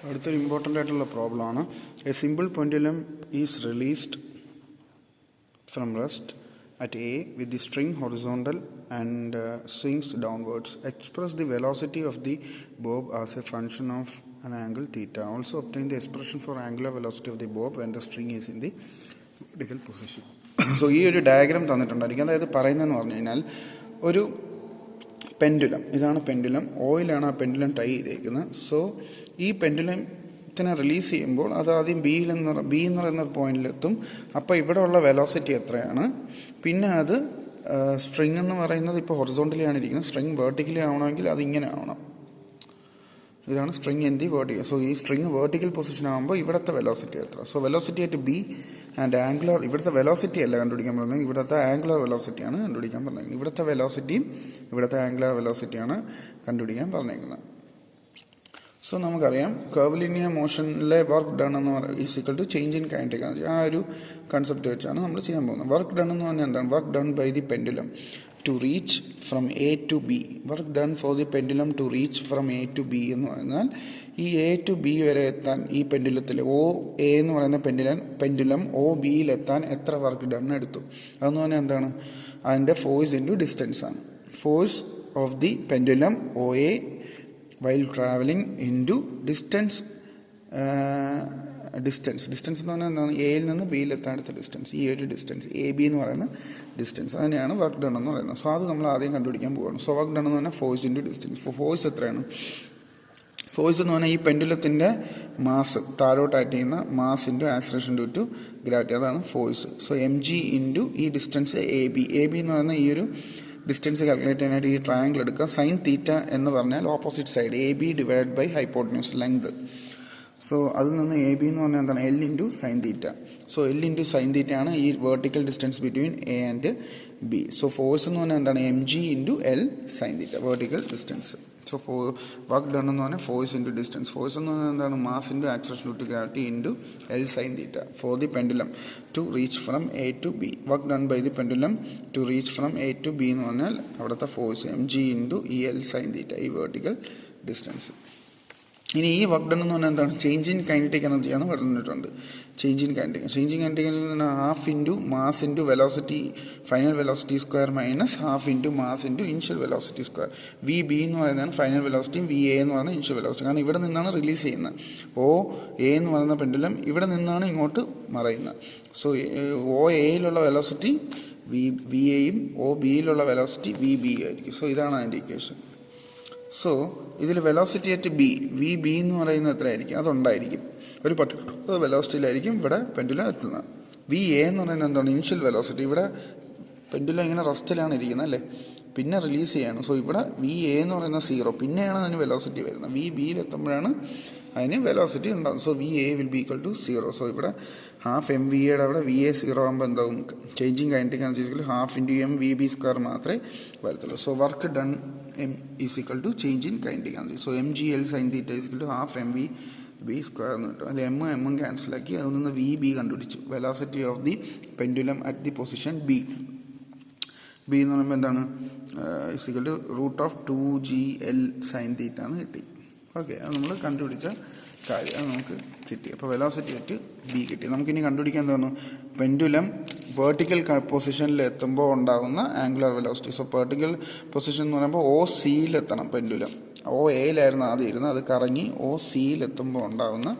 അടുത്തൊരു ഇമ്പോർട്ടൻ്റ് ആയിട്ടുള്ള പ്രോബ്ലമാണ്. A simple pendulum is released from rest at A with the string horizontal and swings downwards. Express the velocity of the bob as a function of an angle theta. Also obtain the expression for angular velocity of the bob when the string is in the vertical position. So ഈ ഒരു diagram തന്നിട്ടുണ്ടായിരിക്കും. അതായത് പറയുന്നതെന്ന് പറഞ്ഞു കഴിഞ്ഞാൽ ഒരു pendulum, ഇതാണ് pendulum, ഓയിലാണ് ആ പെൻഡുലം ടൈ ചെയ്തേക്കുന്നത്. സോ ഈ പെൻഡുലത്തിനെ റിലീസ് ചെയ്യുമ്പോൾ അത് ആദ്യം ബി എന്ന് പറയുന്ന പോയിന്റിലെത്തും. അപ്പോൾ ഇവിടെയുള്ള വെലോസിറ്റി എത്രയാണ്, പിന്നെ അത് സ്ട്രിങ് എന്ന് പറയുന്നത് ഇപ്പോൾ ഹൊറിസോണ്ടലിയാണ് ഇരിക്കുന്നത്. സ്ട്രിങ് വെർട്ടിക്കലി ആവണമെങ്കിൽ അതിങ്ങനെ ആവണം. ഇതാണ് string in the vertical. So ഈ സ്ട്രിങ് വെർട്ടിക്കൽ പൊസിഷൻ ആകുമ്പോൾ ഇവിടുത്തെ വെലോസിറ്റി എത്ര. So velocity at B and angular, ഇവിടുത്തെ വെലോസിറ്റി അല്ല കണ്ടുപിടിക്കാൻ പറഞ്ഞത്, ഇവിടുത്തെ ആംഗുലർ വെലോസിറ്റിയാണ് കണ്ടുപിടിക്കാൻ പറഞ്ഞിരിക്കുന്നത്. ഇവിടുത്തെ വെലോസിറ്റിയും ഇവിടുത്തെ ആംഗുലർ വെലോസിറ്റിയാണ് കണ്ടുപിടിക്കാൻ പറഞ്ഞിരിക്കുന്നത്. സോ നമുക്കറിയാം curvilinear മോഷനിലെ വർക്ക് ഡൺ എന്ന് പറയുന്നത് is equal to change in kinetic energy. ആ ഒരു കൺസെപ്റ്റ് വെച്ചാണ് നമ്മൾ ചെയ്യാൻ പോകുന്നത്. വർക്ക് ഡൺ എന്ന് പറഞ്ഞാൽ എന്താണ്? Work done by the pendulum to reach from A to B. Work done for the pendulum to reach from A to B എന്ന് പറഞ്ഞാൽ ഈ എ ടു ബി വരെ എത്താൻ ഈ പെൻഡുലത്തിൽ എ എന്ന് പറയുന്ന പെൻഡുലം ഒ ബിയിലെത്താൻ എത്ര വർക്ക് ഡൺ എടുത്തു അതെന്ന് പറഞ്ഞാൽ എന്താണ്? അതിൻ്റെ ഫോഴ്സ് ഇൻറ്റു ഡിസ്റ്റൻസ് ആണ്. Force of the pendulum O A while traveling into distance എന്ന് പറഞ്ഞാൽ എന്താണ്? എയിൽ നിന്ന് ബിയിലെത്താൻ എടുത്ത ഡിസ്റ്റൻസ്. ഈ ഒരു ഡിസ്റ്റൻസ് എ ബി എന്ന് പറയുന്ന ഡിസ്റ്റൻസ്, അതിനെയാണ് വർക്ക് ഡൺ എന്ന് പറയുന്നത്. സോ അത് നമ്മൾ ആദ്യം കണ്ടുപിടിക്കാൻ പോവുകയാണ്. സോ വർക്ക് ഡൺ എന്ന് പറഞ്ഞാൽ ഫോഴ്സ് ഇൻറ്റു ഡിസ്റ്റൻസ്. ഫോഴ്സ് എത്രയാണ്? ഫോഴ്സ് എന്ന് പറഞ്ഞാൽ ഈ പെൻഡുലത്തിൻ്റെ മാസ്, താഴോട്ട് ആക്ട് ചെയ്യുന്ന mass into acceleration due to gravity, അതാണ് force. So M G into ഈ distance a b. A B എന്ന് പറയുന്ന ഈ ഒരു ഡിസ്റ്റൻസ് കാൽക്കുലേറ്റ് ചെയ്യാനായിട്ട് ഈ ട്രയാങ്കിൾ എടുക്കുക. സൈൻ തീറ്റ എന്ന് പറഞ്ഞാൽ opposite side A B divide by hypotenuse length. So അതിൽ നിന്ന് എ ബി എന്ന് പറഞ്ഞാൽ എന്താണ്? L into sine theta. So L into sine theta ആണ് ഈ vertical distance between A and B. So force എന്ന് പറഞ്ഞാൽ എന്താണ്? M G into L sine theta, vertical distance. So work done എന്ന് പറഞ്ഞാൽ ഫോഴ്സ് ഇൻറ്റു ഡിസ്റ്റൻസ്. ഫോഴ്സ് എന്ന് പറഞ്ഞാൽ എന്താണ്? Mass into acceleration due to gravity into L sine theta for the pendulum to reach from A to B. Work done by the pendulum to reach from A to B എന്ന് പറഞ്ഞാൽ അവിടുത്തെ force M G into E L sine theta, ഈ vertical distance. ഇനി ഈ work done എന്ന് പറഞ്ഞാൽ എന്താണ്? Change in kinetic എനർജിയാണ് പറഞ്ഞിട്ടുണ്ട്. Change in kinetic energy half into mass into velocity, final velocity square minus half into mass into initial velocity square. V B എന്ന് പറയുന്നതാണ് ഫൈനൽ വെലോസിറ്റിയും വി എ എന്ന് പറയുന്നത് ഇനിഷ്യൽ വെലോസിറ്റി. കാരണം ഇവിടെ നിന്നാണ് റിലീസ് ചെയ്യുന്നത്. ഒ എ എന്ന് പറയുന്ന പെൻഡുലം ഇവിടെ നിന്നാണ് ഇങ്ങോട്ട് മറയുന്നത്. സോ ഒ എയിലുള്ള വെലോസിറ്റി വി എയും ഒ ബിയിലുള്ള വെലോസിറ്റി വി ബി ആയിരിക്കും. സോ ഇതാണ് അതിൻ്റെ ഇക്വേഷൻ. സോ ഇതിൽ velocity at B, V B എന്ന് പറയുന്നത് എത്രയായിരിക്കും? അതുണ്ടായിരിക്കും, ഒരു പർട്ടിക്കുലർ വെലോസിറ്റിയിലായിരിക്കും ഇവിടെ പെൻഡുലം എത്തുന്നത്. വി എ എന്ന് പറയുന്നത് എന്താണ്? Initial velocity. ഇവിടെ പെൻഡുലം ഇങ്ങനെ റെസ്റ്റിലാണ് ഇരിക്കുന്നത് അല്ലേ, പിന്നെ റിലീസ് ചെയ്യാണ്. സോ ഇവിടെ വി എ എന്ന് പറയുന്നത് 0, പിന്നെയാണ് അതിന് വെലോസിറ്റി വരുന്നത്. വി ബിയിൽ എത്തുമ്പോഴാണ് അതിന് വെലോസിറ്റി ഉണ്ടാകുന്നത്. So V A will B equal to 0. So ഇവിടെ ഹാഫ് എം വി എയുടെ അവിടെ വി എ 0 ആകുമ്പോൾ എന്താവും? Changing kinetic energy half into M V B square മാത്രമേ വരത്തുള്ളൂ. So work done M is equal to change in kinetic energy. So M G L sine theta is equal to half M V B square എന്ന് കിട്ടും. അതിൽ എമ്മും ക്യാൻസലാക്കി അതിൽ നിന്ന് V B കണ്ടുപിടിച്ചു. Velocity of the pendulum at the position B. B എന്ന് പറയുമ്പോൾ എന്താണ്? Is equal to root of 2gl sine theta എന്ന് കിട്ടി. ഓക്കെ, അത് നമ്മൾ കണ്ടുപിടിച്ച കാര്യം, അത് നമുക്ക് കിട്ടി. അപ്പോൾ വെലോസിറ്റി അറ്റ് ബി കിട്ടി. നമുക്കിനി കണ്ടുപിടിക്കാൻ തോന്നുന്നു പെൻഡുലം വെർട്ടിക്കൽ പൊസിഷനിൽ എത്തുമ്പോൾ ഉണ്ടാകുന്ന angular velocity. So vertical position എന്ന് പറയുമ്പോൾ ഒ സിയിലെത്തണം പെൻഡുലം. ഒ എയിലായിരുന്നു ആദ്യം ഇരുന്നത്, അത് കറങ്ങി ഒ സിയിലെത്തുമ്പോൾ ഉണ്ടാകുന്ന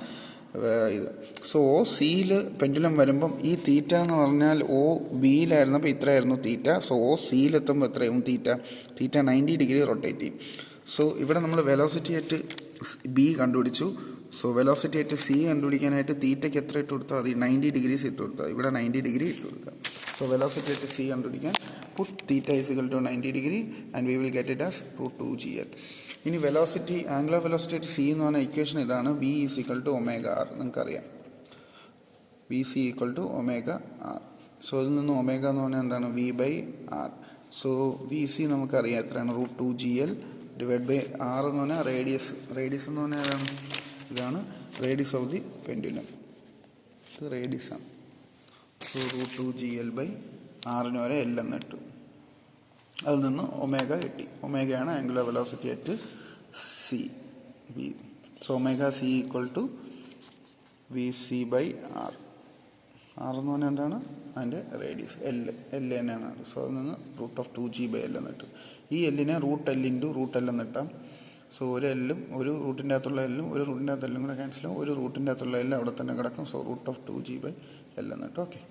ഇത്. സോ ഒ സിയിൽ പെൻഡുലം വരുമ്പം ഈ തീറ്റ എന്ന് പറഞ്ഞാൽ ഒ ബിയിലായിരുന്നപ്പോൾ ഇത്രയായിരുന്നു തീറ്റ. സോ ഒ സിയിലെത്തുമ്പോൾ എത്രയും തീറ്റ 90 ഡിഗ്രി റൊട്ടേറ്റ് ചെയ്യും. സോ ഇവിടെ നമ്മൾ വെലോസിറ്റി അറ്റ് ബി കണ്ടുപിടിച്ചു. സോ വെലോസിറ്റി അറ്റ് സി കണ്ടുപിടിക്കാനായിട്ട് തീറ്റയ്ക്ക് എത്ര ഇട്ട് കൊടുത്താൽ മതി? 90 ഡിഗ്രീസ് ഇട്ട് കൊടുത്താൽ ഇവിടെ 90 ഡിഗ്രി ഇട്ട് കൊടുക്കുക. സോ വെലോസിറ്റി അറ്റ് സി കണ്ടുപിടിക്കാൻ put theta is equal to 90 degree and we will get it as √2gl. ഇനി velocity, angular velocity at c എന്ന് പറഞ്ഞ ഇക്വേഷൻ ഇതാണ്. V is equal to omega r. നിങ്ങൾക്കറിയാം v c equal to omega r. So ഇതിൽ നിന്ന് omega എന്ന് പറഞ്ഞാൽ എന്താണ്? V by r. So v c നമുക്കറിയാം എത്രയാണ്? √2gl ഡിവൈഡ് ബൈ ആർ എന്ന് പറഞ്ഞാൽ റേഡിയസ്. റേഡിയസ് എന്ന് പറഞ്ഞാൽ ഏതാണ്? ഇതാണ് റേഡിയസ് ഓഫ് ദി പെൻഡുലം. ഇത് റേഡിയസാണ്. സോ √2gl ബൈ ആറിന് വരെ എൽ എന്നിട്ടു. അതിൽ നിന്ന് ഒമേഗ കിട്ടി. ഒമേഗയാണ് angular velocity at c b. So omega c equal to v c by r. R എന്ന് പറഞ്ഞാൽ എന്താണ്? അതിൻ്റെ റേഡിയസ് എൽ തന്നെയാണ്. സോ അതിൽ നിന്ന് √2g/L എന്ന് കിട്ടും. ഈ എല്ലിനെ √L എന്നിട്ടാം. സോ ഒരു എല്ലും ഒരു റൂട്ടിൻ്റെ അകത്തുള്ള എല്ലും ഒരു റൂട്ടിൻ്റെ അകത്ത് എല്ലും കൂടെ ക്യാൻസൽ ആവും. ഒരു റൂട്ടിൻ്റെ അകത്തുള്ള എല്ലും അവിടെ തന്നെ കിടക്കും. സോ √2g/L എന്നിട്ട് ഓക്കെ.